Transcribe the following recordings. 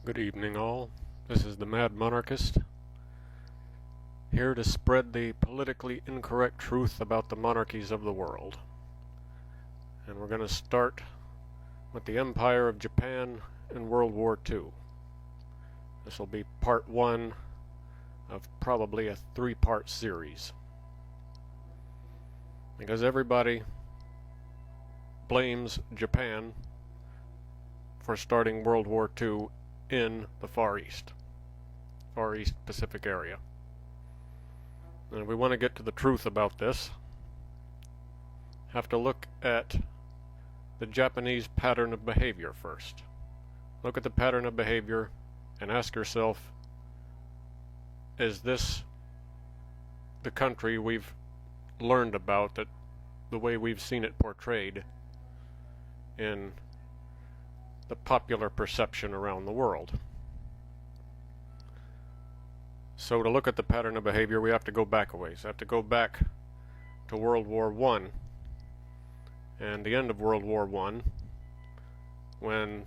Good evening, all. This is the Mad Monarchist, here to spread the politically incorrect truth about the monarchies of the world. And we're going to start with the Empire of Japan in World War II. This will be part one of probably a three-part series, because everybody blames Japan for starting World War II in the Far East Pacific area. And if we want to get to the truth about this, have to look at the Japanese pattern of behavior first. Look at the pattern of behavior and ask yourself, is this the country we've learned about, that the way we've seen it portrayed in the popular perception around the world? So to look at the pattern of behavior, we have to go back a ways. We have to go back to World War I and the end of World War I, when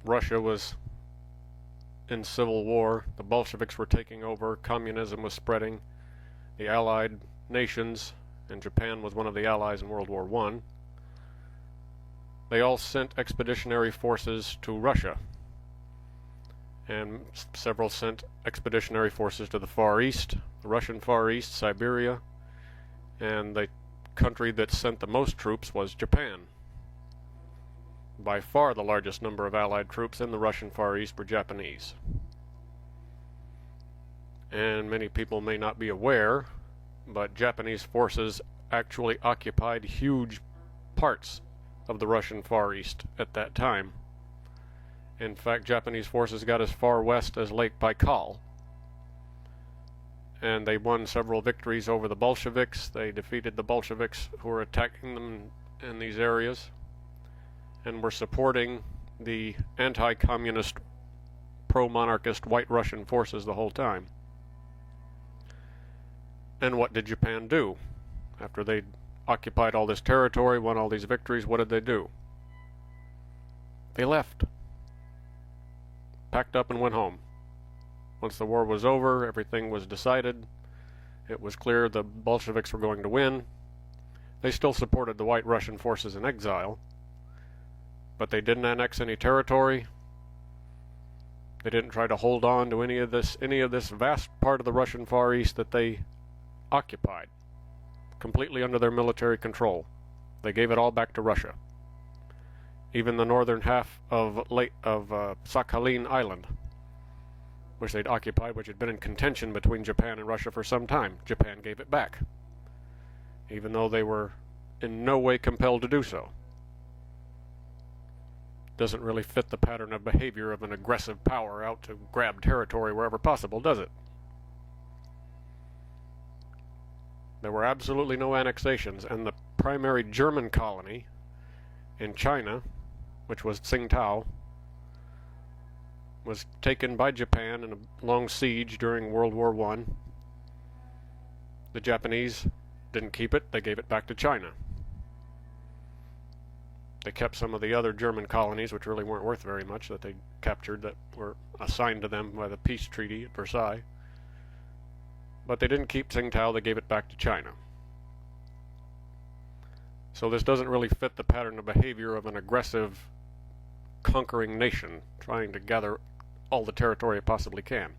Russia was in civil war, the Bolsheviks were taking over, communism was spreading, the Allied nations, and Japan was one of the allies in World War I, they all sent expeditionary forces to Russia, and several sent expeditionary forces to the Far East, the Russian Far East, Siberia, and the country that sent the most troops was Japan. By far the largest number of Allied troops in the Russian Far East were Japanese. And many people may not be aware, but Japanese forces actually occupied huge parts of the Russian Far East at that time. In fact, Japanese forces got as far west as Lake Baikal, and they won several victories over the Bolsheviks. They defeated the Bolsheviks who were attacking them in these areas, and were supporting the anti-communist, pro-monarchist white Russian forces the whole time. And what did Japan do? After they occupied all this territory, won all these victories, what did they do? They left. Packed up and went home. Once the war was over, everything was decided. It was clear the Bolsheviks were going to win. They still supported the white Russian forces in exile, but they didn't annex any territory. They didn't try to hold on to any of this vast part of the Russian Far East that they occupied, completely under their military control. They gave it all back to Russia. Even the northern half of Sakhalin Island, which they'd occupied, which had been in contention between Japan and Russia for some time, Japan gave it back, even though they were in no way compelled to do so. Doesn't really fit the pattern of behavior of an aggressive power out to grab territory wherever possible, does it? There were absolutely no annexations, and the primary German colony in China, which was Tsingtao, was taken by Japan in a long siege during World War I. The Japanese didn't keep it, they gave it back to China. They kept some of the other German colonies, which really weren't worth very much, that they captured, that were assigned to them by the peace treaty at Versailles. But they didn't keep Tsingtao, they gave it back to China. So this doesn't really fit the pattern of behavior of an aggressive, conquering nation trying to gather all the territory it possibly can.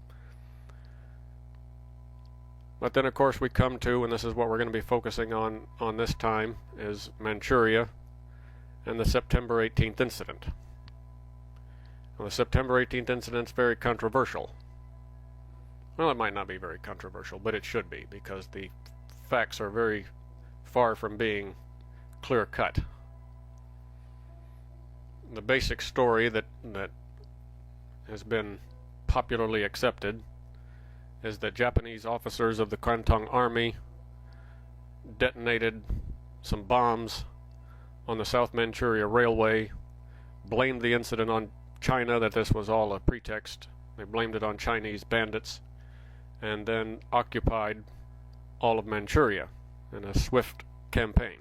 But then of course we come to, and this is what we're going to be focusing on this time, is Manchuria and the September 18th incident. Well, the September 18th incident is very controversial. Well, it might not be very controversial, but it should be, because the facts are very far from being clear-cut. The basic story that has been popularly accepted is that Japanese officers of the Kwantung Army detonated some bombs on the South Manchuria Railway, blamed the incident on China, that this was all a pretext. They blamed it on Chinese bandits, and then occupied all of Manchuria in a swift campaign.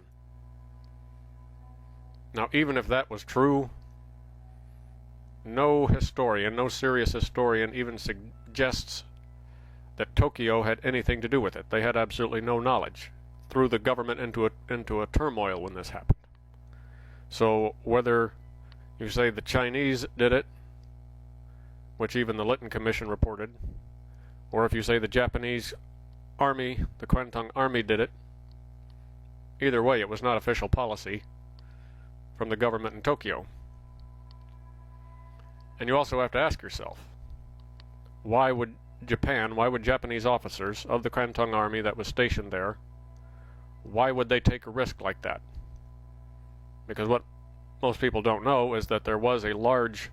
Now, even if that was true, no no historian, no serious historian even suggests that Tokyo had anything to do with it. They had absolutely no knowledge. Threw the government into a turmoil when this happened. So whether you say the Chinese did it, which even the Lytton Commission reported, or if you say the Japanese army, the Kwantung Army did it, either way, it was not official policy from the government in Tokyo. And you also have to ask yourself, why would Japanese officers of the Kwantung Army that was stationed there, why would they take a risk like that? Because what most people don't know is that there was a large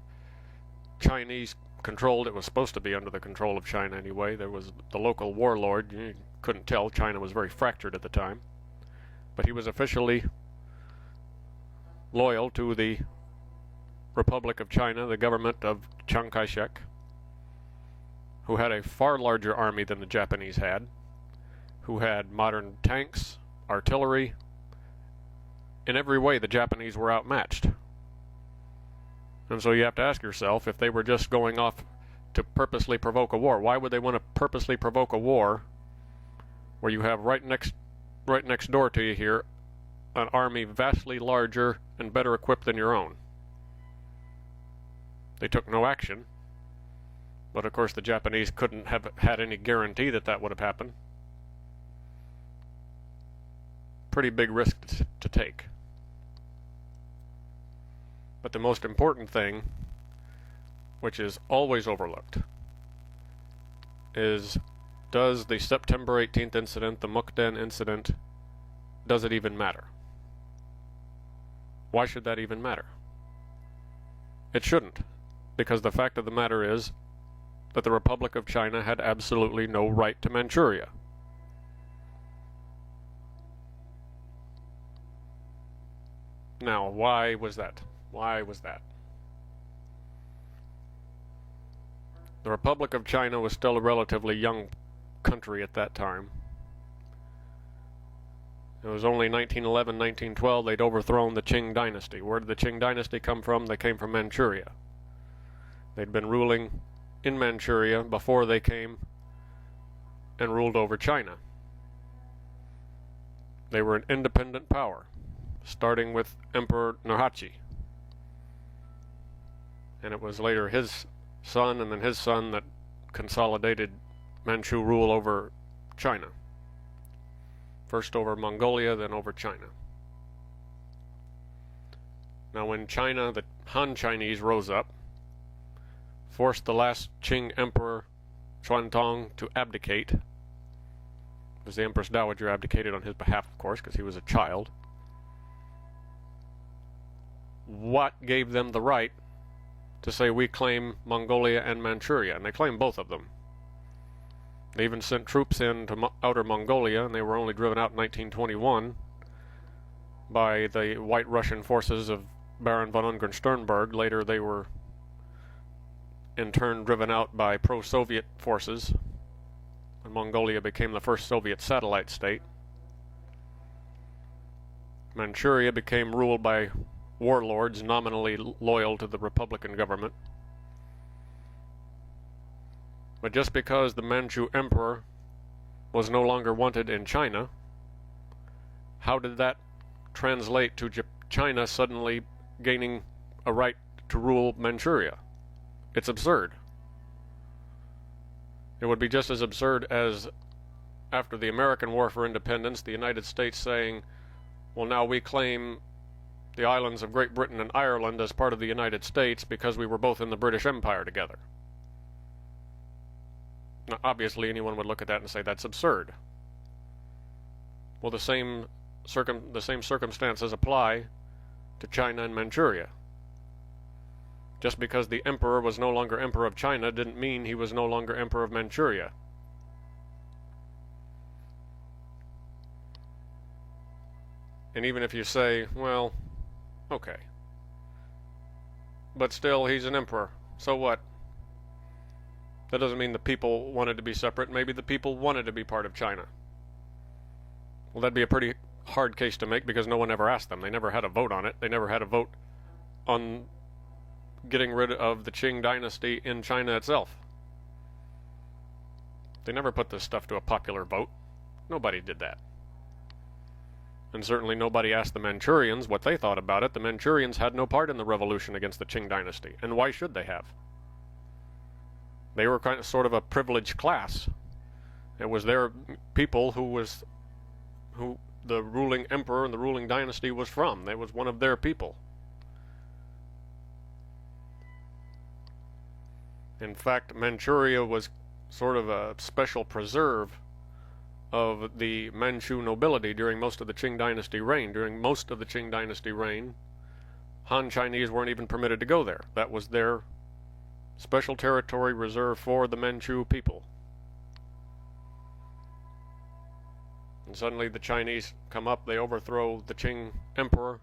Chinese controlled, it was supposed to be under the control of China anyway. There was the local warlord, you couldn't tell, China was very fractured at the time, but he was officially loyal to the Republic of China, the government of Chiang Kai-shek, who had a far larger army than the Japanese had, who had modern tanks, artillery. In every way, the Japanese were outmatched. And so you have to ask yourself, if they were just going off to purposely provoke a war, why would they want to purposely provoke a war where you have right next door to you here an army vastly larger and better equipped than your own? They took no action, but of course the Japanese couldn't have had any guarantee that that would have happened. Pretty big risk to take. But the most important thing, which is always overlooked, is, does the September 18th incident, the Mukden incident, does it even matter? Why should that even matter? It shouldn't, because the fact of the matter is that the Republic of China had absolutely no right to Manchuria. Now, why was that? Why was that? The Republic of China was still a relatively young country at that time. It was only 1911, 1912 they'd overthrown the Qing dynasty. Where did the Qing dynasty come from? They came from Manchuria. They'd been ruling in Manchuria before they came and ruled over China. They were an independent power, starting with Emperor Nurhaci. And it was later his son and then his son that consolidated Manchu rule over China. First over Mongolia, then over China. Now when China, the Han Chinese, rose up, forced the last Qing Emperor Xuantong to abdicate, because the Empress Dowager abdicated on his behalf, of course, because he was a child. What gave them the right to say, we claim Mongolia and Manchuria? And they claimed both of them. They even sent troops into outer Mongolia, and they were only driven out in 1921 by the White Russian forces of Baron von Ungern-Sternberg. Later they were in turn driven out by pro-Soviet forces, and Mongolia became the first Soviet satellite state. Manchuria became ruled by warlords nominally loyal to the Republican government. But just because the Manchu emperor was no longer wanted in China, how did that translate to China suddenly gaining a right to rule Manchuria? It's absurd. It would be just as absurd as after the American War for Independence, the United States saying, well, now we claim the islands of Great Britain and Ireland as part of the United States because we were both in the British Empire together. Now, obviously, anyone would look at that and say that's absurd. Well, the same circumstances apply to China and Manchuria. Just because the emperor was no longer emperor of China didn't mean he was no longer emperor of Manchuria. And even if you say, well, okay, but still he's an emperor, so what? That doesn't mean the people wanted to be separate. Maybe the people wanted to be part of China. Well, that'd be a pretty hard case to make because no one ever asked them. They never had a vote on it. They never had a vote on getting rid of the Qing dynasty in China itself. They never put this stuff to a popular vote. Nobody did that. And certainly nobody asked the Manchurians what they thought about it. The Manchurians had no part in the revolution against the Qing dynasty. And why should they have? They were sort of a privileged class. It was their people who the ruling emperor and the ruling dynasty was from. It was one of their people. In fact, Manchuria was sort of a special preserve of the Manchu nobility during most of the Qing dynasty reign. During most of the Qing dynasty reign, Han Chinese weren't even permitted to go there. That was their special territory reserved for the Manchu people. And suddenly the Chinese come up, they overthrow the Qing emperor,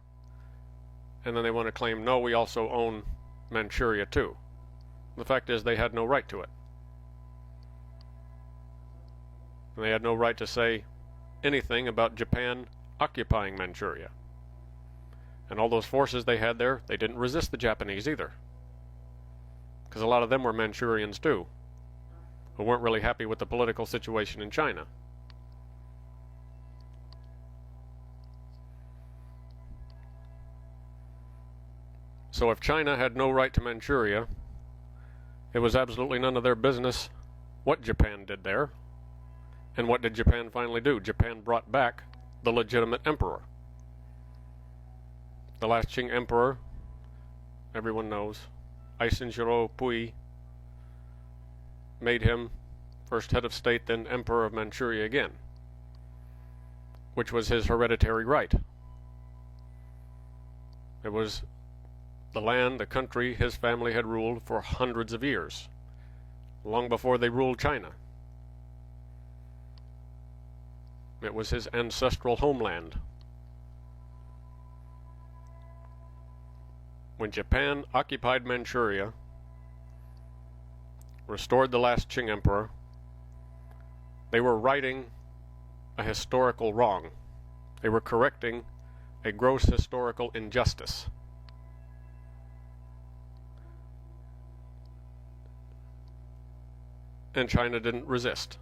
and then they want to claim, no, we also own Manchuria too. The fact is they had no right to it. And they had no right to say anything about Japan occupying Manchuria. And all those forces they had there, they didn't resist the Japanese either. Because a lot of them were Manchurians too, who weren't really happy with the political situation in China. So if China had no right to Manchuria, it was absolutely none of their business what Japan did there. And what did Japan finally do? Japan brought back the legitimate emperor. The last Qing emperor, everyone knows, Eisenshiro Pui, made him first head of state, then emperor of Manchuria again, which was his hereditary right. It was the land, the country his family had ruled for hundreds of years, long before they ruled China. It was his ancestral homeland. When Japan occupied Manchuria, restored the last Qing emperor, they were righting a historical wrong. They were correcting a gross historical injustice. And China didn't resist.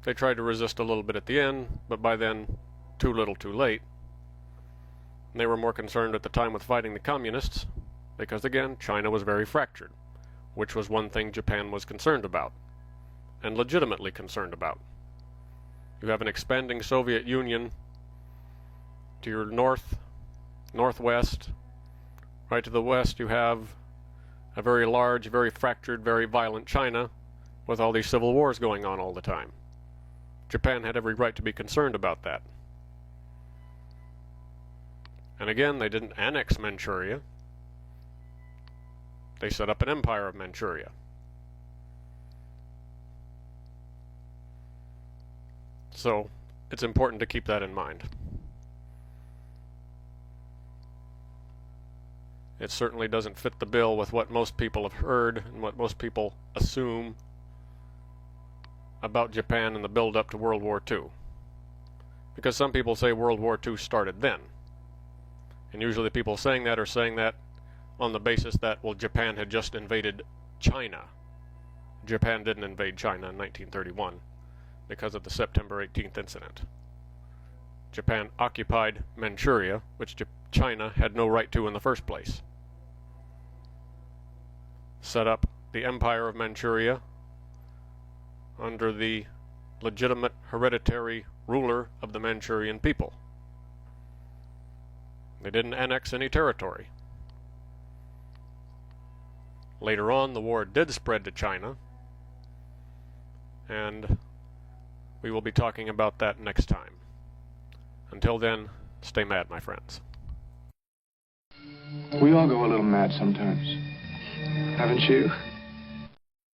They tried to resist a little bit at the end, but by then, too little too late. And they were more concerned at the time with fighting the communists, because again, China was very fractured, which was one thing Japan was concerned about, and legitimately concerned about. You have an expanding Soviet Union to your north, northwest. Right to the west you have a very large, very fractured, very violent China with all these civil wars going on all the time. Japan had every right to be concerned about that. And again, they didn't annex Manchuria. They set up an empire of Manchuria. So, it's important to keep that in mind. It certainly doesn't fit the bill with what most people have heard and what most people assume about Japan and the build-up to World War II. Because some people say World War II started then. And usually people saying that are saying that on the basis that, well, Japan had just invaded China. Japan didn't invade China in 1931 because of the September 18th incident. Japan occupied Manchuria, which China had no right to in the first place. Set up the Empire of Manchuria under the legitimate hereditary ruler of the Manchurian people. They didn't annex any territory. Later on, the war did spread to China, and we will be talking about that next time. Until then, stay mad, my friends. We all go a little mad sometimes. Haven't you?